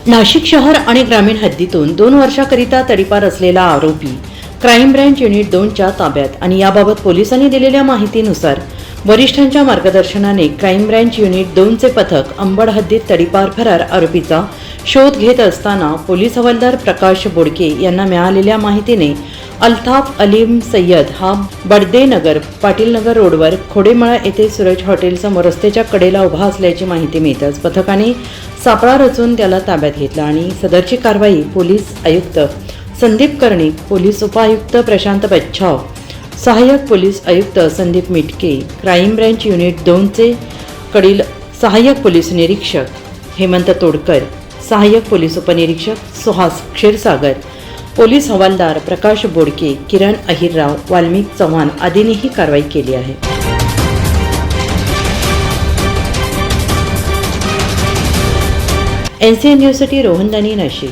नाशिक शहर आणि ग्रामीण हद्दीतून 2 वर्षाकरिता तडीपार असलेला आरोपी क्राईम ब्रँच युनिट 2च्या ताब्यात आणि याबाबत पोलिसांनी दिलेल्या माहितीनुसार वरिष्ठांच्या मार्गदर्शनाने क्राईम ब्रँच युनिट 2चे पथक अंबड हद्दीत तडीपार फरार आरोपीचा शोध घेत असताना पोलीस हवालदार प्रकाश बोडके यांना मिळालेल्या माहितीने अल्ताफ अलीम सय्यद हा बडदेनगर पाटीलनगर रोडवर खोडेमाळा येथे सूरज हॉटेलसमोर रस्त्याच्या कडेला उभा असल्याची माहिती मिळताच पथकाने सापळा रचून त्याला ताब्यात घेतला आणि सदरची कारवाई पोलीस आयुक्त संदीप कर्णिक, पोलीस उपायुक्त प्रशांत बच्छाव, सहाय्यक पोलीस आयुक्त Sandeep Mitke, crime branch unit 2चे कडील सहाय्यक पोलीस निरीक्षक हेमंत तोडकर, सहाय्यक पोलीस उपनिरीक्षक सुहास क्षीरसागर, पोलीस हवालदार प्रकाश बोडके, किरण अहिरराव, वाल्मिक चव्हाण आदींनी ही कारवाई केली आहे. NCN न्यूजसाठी रोहनदानी, नाशिक.